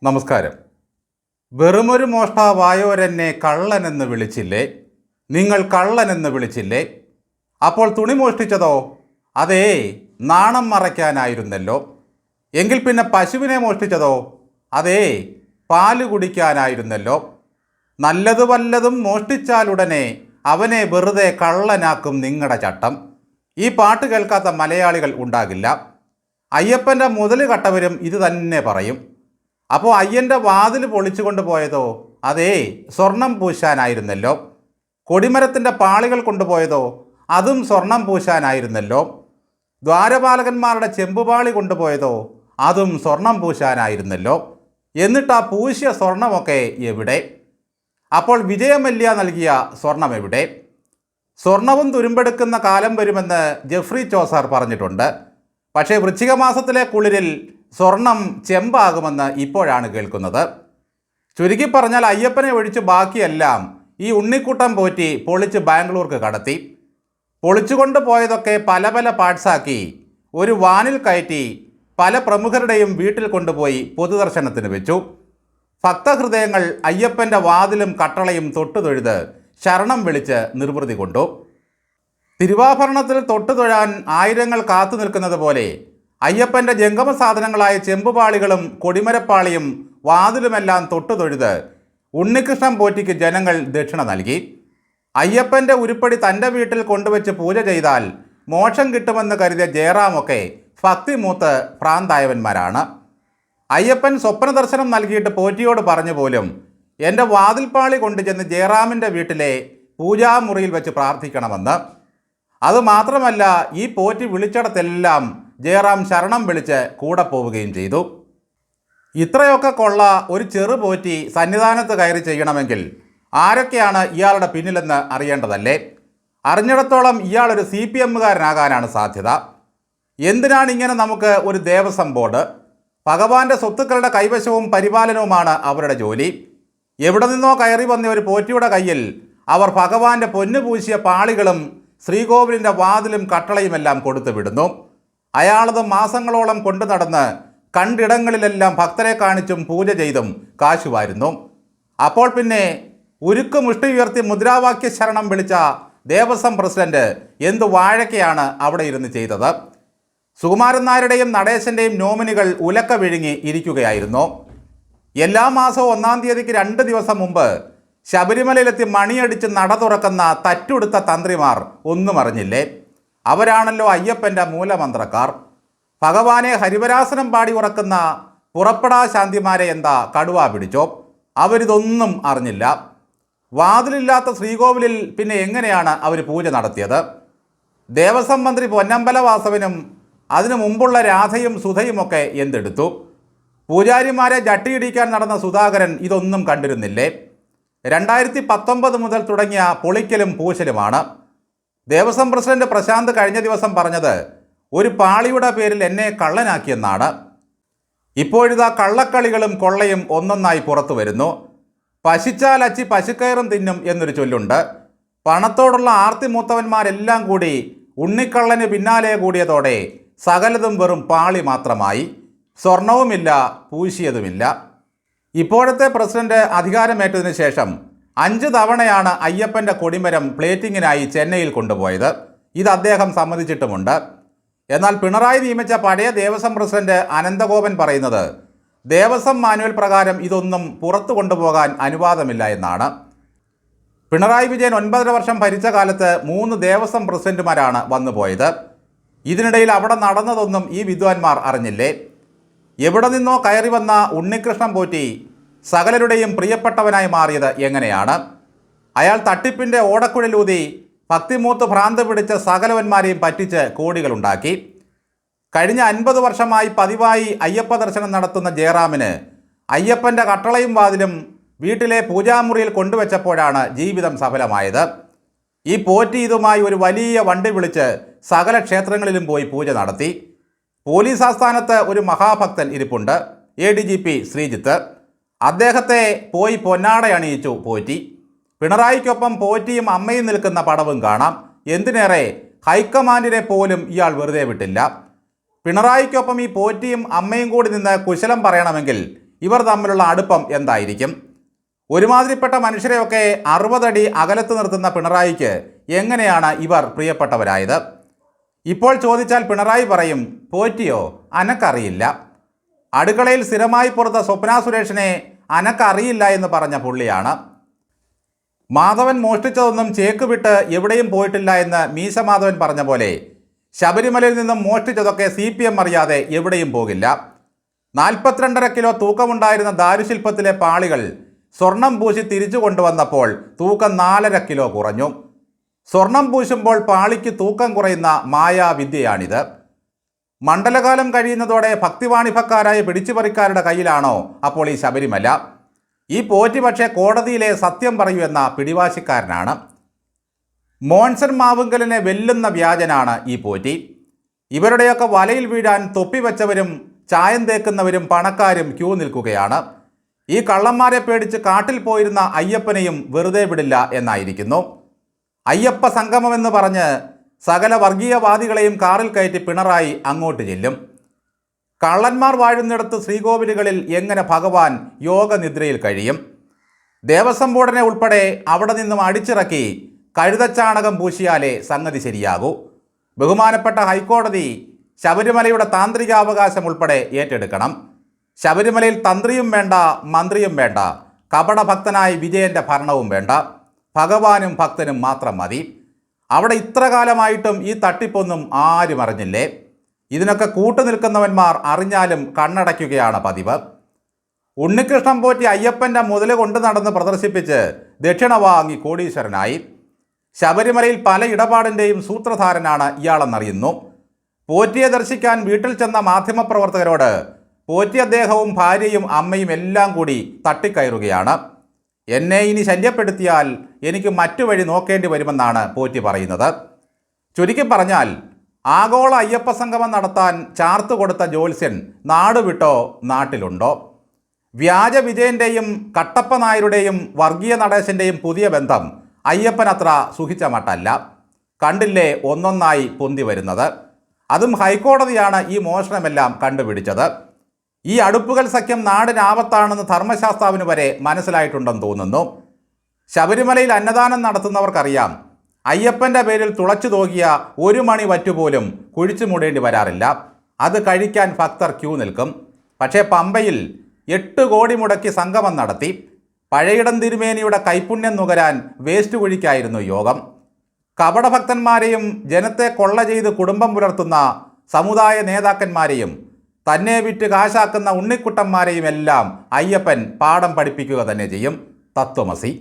നമസ്കാരം. വെറുമൊരു മോഷ്ടാവായോരെന്നെ കള്ളനെന്ന് വിളിച്ചില്ലേ? നിങ്ങൾ കള്ളനെന്ന് വിളിച്ചില്ലേ? അപ്പോൾ തുണി മോഷ്ടിച്ചതോ? അതേ, നാണം മറയ്ക്കാനായിരുന്നല്ലോ. എങ്കിൽ പിന്നെ പശുവിനെ മോഷ്ടിച്ചതോ? അതേ, പാല് കുടിക്കാനായിരുന്നല്ലോ. നല്ലത് വല്ലതും മോഷ്ടിച്ചാലുടനെ അവനെ വെറുതെ കള്ളനാക്കും നിങ്ങളുടെ ചട്ടം. ഈ പാട്ട് കേൾക്കാത്ത മലയാളികൾ ഉണ്ടാകില്ല. അയ്യപ്പൻ്റെ മുതൽ കട്ടവരും ഇത് തന്നെ പറയും. അപ്പോൾ അയ്യൻ്റെ വാതിൽ പൊളിച്ചു പോയതോ? അതേ, സ്വർണം പൂശാനായിരുന്നല്ലോ. കൊടിമരത്തിൻ്റെ പാളികൾ കൊണ്ടുപോയതോ? അതും സ്വർണം പൂശാനായിരുന്നല്ലോ. ദ്വാരപാലകന്മാരുടെ ചെമ്പുപാളി കൊണ്ടുപോയതോ? അതും സ്വർണം പൂശാനായിരുന്നല്ലോ. എന്നിട്ട് ആ പൂശിയ സ്വർണമൊക്കെ എവിടെ? അപ്പോൾ വിജയമല്യ നൽകിയ സ്വർണം എവിടെ? സ്വർണവും തുരുമ്പെടുക്കുന്ന കാലം വരുമെന്ന് ജെഫ്രി ചോസർ പറഞ്ഞിട്ടുണ്ട്. പക്ഷേ വൃശ്ചിക മാസത്തിലെ കുളിരിൽ സ്വർണം ചെമ്പാകുമെന്ന് ഇപ്പോഴാണ് കേൾക്കുന്നത്. ചുരുക്കി പറഞ്ഞാൽ അയ്യപ്പനെ ഒഴിച്ച് ബാക്കിയെല്ലാം ഈ ഉണ്ണിക്കുട്ടൻ പോറ്റി പൊളിച്ച് ബാംഗ്ലൂർക്ക് കടത്തി. പൊളിച്ചുകൊണ്ട് പോയതൊക്കെ പല പല പാർട്സാക്കി ഒരു വാനിൽ കയറ്റി പല പ്രമുഖരുടെയും വീട്ടിൽ കൊണ്ടുപോയി പൊതുദർശനത്തിന് വെച്ചു. ഭക്തഹൃദയങ്ങൾ അയ്യപ്പൻ്റെ വാതിലും കട്ടളയും തൊട്ടുതൊഴുത് ശരണം വിളിച്ച് നിർവൃതി കൊണ്ടു. തിരുവാഭരണത്തിൽ തൊട്ടുതൊഴാൻ ആയിരങ്ങൾ കാത്തു നിൽക്കുന്നത് പോലെ അയ്യപ്പൻ്റെ ജംഗമ സാധനങ്ങളായ ചെമ്പുപാളികളും കൊടിമരപ്പാളിയും വാതിലുമെല്ലാം തൊട്ടുതൊഴുത് ഉണ്ണികൃഷ്ണൻ പോറ്റിക്ക് ജനങ്ങൾ ദക്ഷിണ നൽകി. അയ്യപ്പൻ്റെ ഉരുപ്പടി തൻ്റെ വീട്ടിൽ കൊണ്ടുവച്ച് പൂജ ചെയ്താൽ മോക്ഷം കിട്ടുമെന്ന് കരുതിയ ജയറാമൊക്കെ ഭക്തിമൂത്ത് ഭ്രാന്തായവന്മാരാണ്. അയ്യപ്പൻ സ്വപ്ന ദർശനം നൽകിയിട്ട് പോറ്റിയോട് പറഞ്ഞു പോലും എൻ്റെ വാതിൽപ്പാളി കൊണ്ടുചെന്ന് ജയറാമിൻ്റെ വീട്ടിലെ പൂജാമുറിയിൽ വെച്ച് പ്രാർത്ഥിക്കണമെന്ന്. അതുമാത്രമല്ല, ഈ പോറ്റി വിളിച്ചിടത്തെല്ലാം ജയറാം ശരണം വിളിച്ച് കൂടെ പോവുകയും ചെയ്തു. ഇത്രയൊക്കെ കൊള്ള ഒരു ചെറു പോറ്റി സന്നിധാനത്ത് കയറി ചെയ്യണമെങ്കിൽ ആരൊക്കെയാണ് ഇയാളുടെ പിന്നിലെന്ന് അറിയേണ്ടതല്ലേ? അറിഞ്ഞിടത്തോളം ഇയാളൊരു CPM-കാരനാകാനാണ് സാധ്യത. എന്തിനാണ് ഇങ്ങനെ നമുക്ക് ഒരു ദേവസ്വം ബോർഡ്? ഭഗവാന്റെ സ്വത്തുക്കളുടെ കൈവശവും പരിപാലനവുമാണ് അവരുടെ ജോലി. എവിടെ നിന്നോ കയറി വന്ന ഒരു പോറ്റിയുടെ കയ്യിൽ അവർ ഭഗവാന്റെ പൊന്നുപൂശിയ പാളികളും ശ്രീകോവിലിൻ്റെ വാതിലും കട്ടളയുമെല്ലാം കൊടുത്തു വിടുന്നു. അയാളത് മാസങ്ങളോളം കൊണ്ടു നടന്ന് കണ്ടിടങ്ങളിലെല്ലാം ഭക്തരെ കാണിച്ചും പൂജ ചെയ്തും കാശുവായിരുന്നു. അപ്പോൾ പിന്നെ ഉരുക്ക് മുഷ്ടി ഉയർത്തി മുദ്രാവാക്യ ശരണം വിളിച്ച ദേവസ്വം പ്രസിഡന്റ് എന്തു വാഴക്കയാണ് അവിടെ ഇരുന്ന് ചെയ്തത്? സുകുമാരൻ നായരുടെയും നടേശൻ്റെയും നോമിനികൾ ഉലക്ക വിഴുങ്ങി ഇരിക്കുകയായിരുന്നു. എല്ലാ മാസവും 1-ാം തീയതിക്ക് 2 ദിവസം മുമ്പ് ശബരിമലയിലെത്തി മണിയടിച്ച് നട തുറക്കുന്ന തറ്റുടുത്ത തന്ത്രിമാർ ഒന്നും അറിഞ്ഞില്ലേ? അവരാണല്ലോ അയ്യപ്പൻ്റെ മൂലമന്ത്രക്കാർ. ഭഗവാനെ ഹരിവരാസനം പാടി ഉറക്കുന്ന പുറപ്പെടാ ശാന്തിമാരെ എന്താ കടുവ പിടിച്ചോ? അവരിതൊന്നും അറിഞ്ഞില്ല. വാതിലില്ലാത്ത ശ്രീകോവിലിൽ പിന്നെ എങ്ങനെയാണ് അവർ പൂജ നടത്തിയത്? ദേവസ്വം മന്ത്രി പൊന്നമ്പല വാസവനും അതിനു മുമ്പുള്ള രാധയും സുധയുമൊക്കെ എന്തെടുത്തു? പൂജാരിമാരെ ജട്ടിയിടിക്കാൻ നടന്ന സുധാകരൻ ഇതൊന്നും കണ്ടിരുന്നില്ലേ? 2019 മുതൽ തുടങ്ങിയ പൊളിക്കലും പൂശലുമാണ്. ദേവസ്വം പ്രസിഡന്റ് പ്രശാന്ത് കഴിഞ്ഞ ദിവസം പറഞ്ഞത് ഒരു പാളിയുടെ പേരിൽ എന്നെ കള്ളനാക്കിയെന്നാണ്. ഇപ്പോഴിതാ കള്ളക്കളികളും കൊള്ളയും ഒന്നൊന്നായി പുറത്തു വരുന്നു. പശിച്ചാൽ അച്ചി പശുക്കയറും തിന്നും എന്നൊരു ചൊല്ലുണ്ട്. പണത്തോടുള്ള ആർത്തി മൂത്തവന്മാരെല്ലാം കൂടി ഉണ്ണിക്കള്ളന് പിന്നാലെ കൂടിയതോടെ സകലതും വെറും പാളി മാത്രമായി. സ്വർണവുമില്ല, പൂശിയതുമില്ല. ഇപ്പോഴത്തെ പ്രസിഡന്റ് അധികാരമേറ്റതിനു ശേഷം 5 തവണയാണ് അയ്യപ്പൻ്റെ കൊടിമരം പ്ലേറ്റിങ്ങിനായി ചെന്നൈയിൽ കൊണ്ടുപോയത്. ഇത് അദ്ദേഹം സമ്മതിച്ചിട്ടുമുണ്ട്. എന്നാൽ പിണറായി നിയമിച്ച പഴയ ദേവസ്വം പ്രസിഡന്റ് അനന്തഗോപൻ പറയുന്നത് ദേവസ്വം മാനുവൽ പ്രകാരം ഇതൊന്നും പുറത്തു കൊണ്ടുപോകാൻ അനുവാദമില്ല എന്നാണ്. പിണറായി വിജയൻ 9.5 വർഷം ഭരിച്ച കാലത്ത് 3 ദേവസ്വം പ്രസിഡന്റുമാരാണ് വന്നുപോയത്. ഇതിനിടയിൽ അവിടെ നടന്നതൊന്നും ഈ വിദ്വാൻമാർ അറിഞ്ഞില്ലേ? എവിടെ നിന്നോ കയറി വന്ന ഉണ്ണികൃഷ്ണൻ പോറ്റി സകലരുടെയും പ്രിയപ്പെട്ടവനായി മാറിയത് എങ്ങനെയാണ്? അയാൾ തട്ടിപ്പിൻ്റെ ഓടക്കുഴലൂതി ഭക്തിമൂത്ത് ഭ്രാന്ത് പിടിച്ച സകലവന്മാരെയും പറ്റിച്ച് കോടികളുണ്ടാക്കി. കഴിഞ്ഞ 50 വർഷമായി പതിവായി അയ്യപ്പ ദർശനം നടത്തുന്ന ജയറാമിന് അയ്യപ്പൻ്റെ കട്ടളയും വാതിലും വീട്ടിലെ പൂജാമുറിയിൽ കൊണ്ടുവച്ചപ്പോഴാണ് ജീവിതം സഫലമായത്. ഈ പോറ്റി ഇതുമായി ഒരു വലിയ വണ്ടി വിളിച്ച് സകല ക്ഷേത്രങ്ങളിലും പോയി പൂജ നടത്തി. പോലീസ് ആസ്ഥാനത്ത് ഒരു മഹാഭക്തൻ ഇരിപ്പുണ്ട്, ADGP ശ്രീജിത്ത്. അദ്ദേഹത്തെ പോയി പൊന്നാടയണിയിച്ചു പോറ്റി. പിണറായിക്കൊപ്പം പോറ്റിയും അമ്മയും നിൽക്കുന്ന പടവും കാണാം. എന്തിനേറെ ഹൈക്കമാൻഡിനെ പോലും ഇയാൾ വെറുതെ വിട്ടില്ല. പിണറായിക്കൊപ്പം ഈ പോറ്റിയും അമ്മയും കൂടി നിന്ന് കുശലം പറയണമെങ്കിൽ ഇവർ തമ്മിലുള്ള അടുപ്പം എന്തായിരിക്കും? ഒരുമാതിരിപ്പെട്ട മനുഷ്യരെയൊക്കെ 60 അടി അകലത്ത് നിർത്തുന്ന പിണറായിക്ക് എങ്ങനെയാണ് ഇവർ പ്രിയപ്പെട്ടവരായത്? ഇപ്പോൾ ചോദിച്ചാൽ പിണറായി പറയും, പോറ്റിയോ അനക്കറിയില്ല. അടുക്കളയിൽ സ്ഥിരമായി പുറത്ത സ്വപ്ന സുരേഷിനെ അനക്കറിയില്ല എന്ന് പറഞ്ഞ പുള്ളിയാണ്. മാധവൻ മോഷ്ടിച്ചതൊന്നും ചേക്ക് വിട്ട് എവിടെയും പോയിട്ടില്ല എന്ന് മീശ മാധവൻ പറഞ്ഞ പോലെ ശബരിമലയിൽ നിന്നും മോഷ്ടിച്ചതൊക്കെ CPM അറിയാതെ എവിടെയും പോകില്ല. 42.5 കിലോ തൂക്കമുണ്ടായിരുന്ന ദാരുശില്പത്തിലെ പാളികൾ സ്വർണം പൂശി തിരിച്ചു കൊണ്ടുവന്നപ്പോൾ തൂക്കം 4.5 കിലോ കുറഞ്ഞു. സ്വർണം പൂശുമ്പോൾ പാളിക്ക് തൂക്കം കുറയുന്ന മായാവിദ്യയാണിത്. മണ്ഡലകാലം കഴിയുന്നതോടെ ഭക്തിവാണിഭക്കാരായ പിടിച്ചുപറിക്കാരുടെ കയ്യിലാണോ അപ്പോൾ ഈ ശബരിമല? ഈ പോറ്റി പക്ഷേ കോടതിയിലെ സത്യം പറയൂ എന്ന പിടിവാശിക്കാരനാണ്. മോൺസൺ മാവുങ്കലിനെ വെല്ലുന്ന വ്യാജനാണ് ഈ പോറ്റി. ഇവരുടെയൊക്കെ വലയിൽ വീഴാൻ തൊപ്പിവെച്ചവരും ചായം തേക്കുന്നവരും പണക്കാരും ക്യൂ നിൽക്കുകയാണ്. ഈ കള്ളന്മാരെ പേടിച്ച് കാട്ടിൽ പോയിരുന്ന അയ്യപ്പനെയും വെറുതെ വിടില്ല എന്നായിരിക്കുന്നു. അയ്യപ്പ സംഗമമെന്ന് പറഞ്ഞ് സകല വർഗീയവാദികളെയും കാറിൽ കയറ്റി പിണറായി അങ്ങോട്ട് ചെല്ലും. കള്ളന്മാർ വാഴുന്നിടത്ത് ശ്രീകോവിലുകളിൽ എങ്ങനെ ഭഗവാൻ യോഗനിദ്രയിൽ കഴിയും? ദേവസ്വം ബോർഡിനെ ഉൾപ്പെടെ അവിടെ നിന്നും അടിച്ചിറക്കി കഴുതച്ചാണകം പൂശിയാലേ സംഗതി ശരിയാകൂ. ബഹുമാനപ്പെട്ട ഹൈക്കോടതി ശബരിമലയുടെ താന്ത്രികാവകാശം ഉൾപ്പെടെ ഏറ്റെടുക്കണം. ശബരിമലയിൽ തന്ത്രിയും വേണ്ട, മന്ത്രിയും വേണ്ട, കപടഭക്തനായി വിജയൻ്റെ ഭരണവും വേണ്ട, ഭഗവാനും ഭക്തനും മാത്രം മതി. അവിടെ ഇത്ര കാലമായിട്ടും ഈ തട്ടിപ്പൊന്നും ആരും അറിഞ്ഞില്ലേ? ഇതിനൊക്കെ കൂട്ടുനിൽക്കുന്നവന്മാർ അറിഞ്ഞാലും കണ്ണടയ്ക്കുകയാണ് പതിവ്. ഉണ്ണികൃഷ്ണൻ പോറ്റി അയ്യപ്പൻ്റെ മുതല് കൊണ്ട് നടന്ന് പ്രദർശിപ്പിച്ച് ദക്ഷിണ വാങ്ങി കോടീശ്വരനായി. ശബരിമലയിൽ പല ഇടപാടിൻ്റെയും സൂത്രധാരനാണ് ഇയാളെന്നറിയുന്നു. പോറ്റിയെ ദർശിക്കാൻ വീട്ടിൽ ചെന്ന മാധ്യമപ്രവർത്തകരോട് പോറ്റി അദ്ദേഹവും ഭാര്യയും അമ്മയും എല്ലാം കൂടി തട്ടിക്കയറുകയാണ്. എന്നെ ഇനി ശല്യപ്പെടുത്തിയാൽ എനിക്ക് മറ്റു വഴി നോക്കേണ്ടി വരുമെന്നാണ് പോറ്റി പറയുന്നത്. ചുരുക്കി പറഞ്ഞാൽ ആഗോള അയ്യപ്പ സംഗമം നടത്താൻ ചാർത്ത് കൊടുത്ത ജ്യോത്സ്യൻ നാടുവിട്ടോ നാട്ടിലുണ്ടോ? വ്യാജ വിജയൻ്റെയും കട്ടപ്പ നായരുടെയും വർഗീയ നടേശൻ്റെയും പുതിയ ബന്ധം അയ്യപ്പനത്ര സുഖിച്ച മട്ടല്ല. കണ്ടില്ലേ ഒന്നൊന്നായി പൊന്തി വരുന്നത്? അതും ഹൈക്കോടതിയാണ് ഈ മോഷണമെല്ലാം കണ്ടുപിടിച്ചത്. ഈ അടുപ്പുകൾ സഖ്യം നാടിനാപത്താണെന്ന് ധർമ്മശാസ്താവിന് വരെ മനസ്സിലായിട്ടുണ്ടെന്ന് തോന്നുന്നു. ശബരിമലയിൽ അന്നദാനം നടത്തുന്നവർക്കറിയാം, അയ്യപ്പൻ്റെ പേരിൽ തുളച്ചു തോകിയ 1 മണി വറ്റുപോലും കുഴിച്ചു മൂടേണ്ടി വരാറില്ല. അത് കഴിക്കാൻ ഭക്തർ ക്യൂ നിൽക്കും. പക്ഷേ പമ്പയിൽ 8 കോടി മുടക്കി സംഗമം നടത്തി. പഴയിടം തിരുമേനിയുടെ കൈപുണ്യം നുകരാൻ വേസ്റ്റ് കുഴിക്കായിരുന്നു യോഗം. കപടഭക്തന്മാരെയും ജനത്തെ കൊള്ള ചെയ്ത് കുടുംബം പുലർത്തുന്ന സമുദായ നേതാക്കന്മാരെയും തന്നെ വിറ്റ് കാശാക്കുന്ന ഉണ്ണിക്കുട്ടന്മാരെയും എല്ലാം അയ്യപ്പൻ പാഠം പഠിപ്പിക്കുക തന്നെ ചെയ്യും. തത്വമസി.